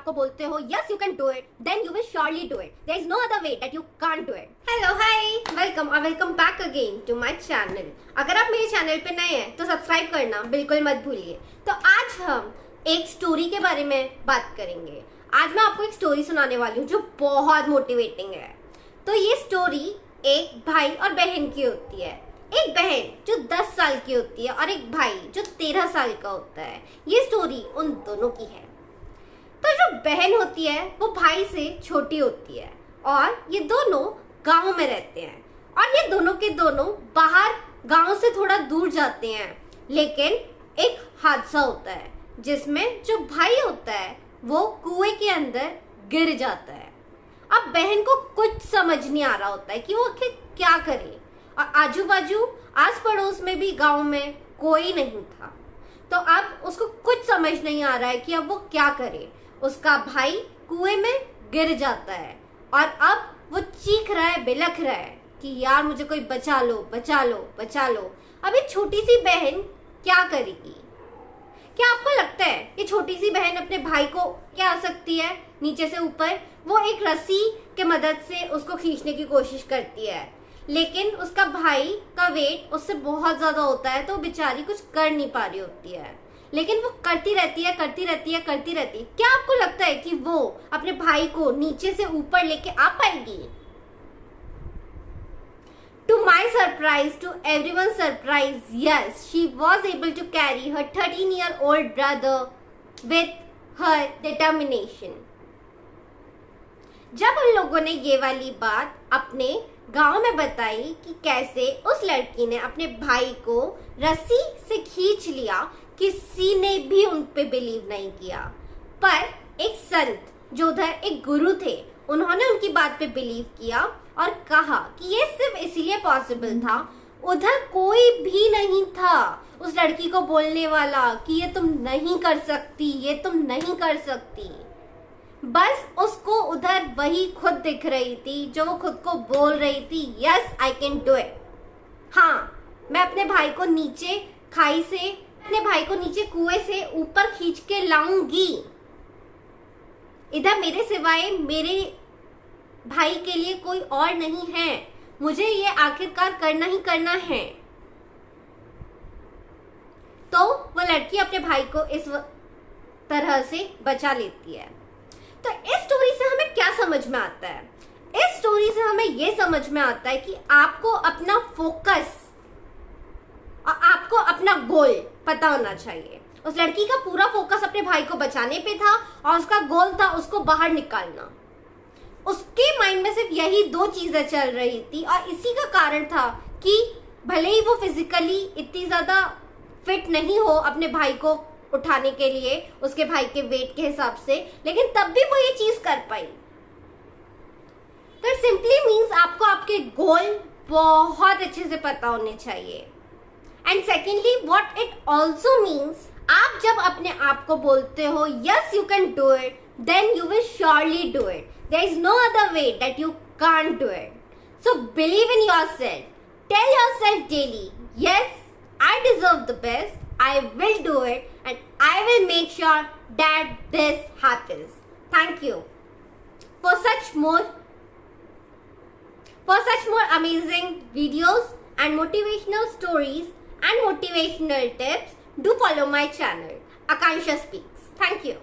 आपको बोलते हो yes you can do it, then you will surely do it. There is no other way that you can't do it. Hello, hi, welcome और welcome back again to my channel. अगर आप मेरे channel पे नए हैं तो subscribe करना बिल्कुल मत भूलिए. तो आज हम एक स्टोरी के बारे में बात करेंगे. आज मैं आपको एक स्टोरी सुनाने वाली हूँ जो बहुत मोटिवेटिंग है. तो ये स्टोरी एक भाई और बहन की होती है. एक बहन जो 10 साल की होती है और एक भाई जो 13 साल का होता है. ये स्टोरी उन दोनों की है. तो जो बहन होती है वो भाई से छोटी होती है और ये दोनों गांव में रहते हैं और ये दोनों के दोनों बाहर गांव से थोड़ा दूर जाते हैं. लेकिन एक हादसा होता है जिसमें जो भाई होता है वो कुएं के अंदर गिर जाता है. अब बहन को कुछ समझ नहीं आ रहा होता है कि वो आखिर क्या करे और आजू बाजू आस पड़ोस में भी गांव में कोई नहीं था. तो अब उसको कुछ समझ नहीं आ रहा है कि अब वो क्या करे. उसका भाई कुएं में गिर जाता है और अब वो चीख रहा है, बिलख रहा है कि यार मुझे कोई बचा लो, बचा लो, बचा लो. अब ये छोटी सी बहन क्या करेगी? क्या आपको लगता है कि छोटी सी बहन अपने भाई को क्या आ सकती है नीचे से ऊपर? वो एक रस्सी के मदद से उसको खींचने की कोशिश करती है, लेकिन उसका भाई का वेट उससे बहुत ज्यादा होता है तो बेचारी कुछ कर नहीं पा रही होती है. लेकिन वो करती रहती है, करती रहती है, करती रहती है. क्या आपको लगता है कि वो अपने भाई को नीचे से ऊपर लेके आ पाएगी? To my surprise, to everyone's surprise, yes, she was able to carry her 13-year-old brother with her determination. जब उन लोगों ने ये वाली बात अपने गांव में बताई कि कैसे उस लड़की ने अपने भाई को रस्सी से खींच लिया, किसी ने भी उन पे बिलीव नहीं किया. पर एक संत जो उधर एक गुरु थे, उन्होंने उनकी बात पे बिलीव किया और कहा कि ये सिर्फ इसीलिए पॉसिबल था, उधर कोई भी नहीं था उस लड़की को बोलने वाला कि ये तुम नहीं कर सकती, ये तुम नहीं कर सकती. बस उसको उधर वही खुद दिख रही थी जो वो खुद को बोल रही थी, yes I can do it. हाँ, मैं अपने भाई को नीचे खाई से, अपने भाई को नीचे कुएं से ऊपर खींच के लाऊंगी. इधर मेरे सिवाय मेरे भाई के लिए कोई और नहीं है. मुझे ये आखिरकार करना ही करना है. तो वो लड़की अपने भाई को इस तरह से बचा लेती है. तो इस स्टोरी से हमें क्या समझ में आता है? इस स्टोरी से हमें ये समझ में आता है कि आपको अपना फोकस और आपको अपना गोल पता होना चाहिए. उस लड़की का पूरा फोकस अपने भाई को बचाने पे था और उसका गोल था उसको बाहर निकालना. उसके माइंड में सिर्फ यही दो चीजें चल रही थी और इसी का कारण था कि भले ही वो फिजिकली इतनी ज्यादा फिट नहीं हो अपने भाई को उठाने के लिए उसके भाई के वेट के हिसाब से, लेकिन तब भी वो ये चीज कर पाई. तो सिंपली मीन्स आपको आपके गोल बहुत अच्छे से पता होने चाहिए. And secondly what it also means, आप जब अपने आप को बोलते हो yes you can do it, then you will surely do it. There is no other way that you can't do it. So believe in yourself. Tell yourself daily, yes I deserve the best, I will do it and I will make sure that this happens. Thank you. For such more amazing videos and motivational stories and motivational tips, do follow my channel, Akansha Speaks. Thank you.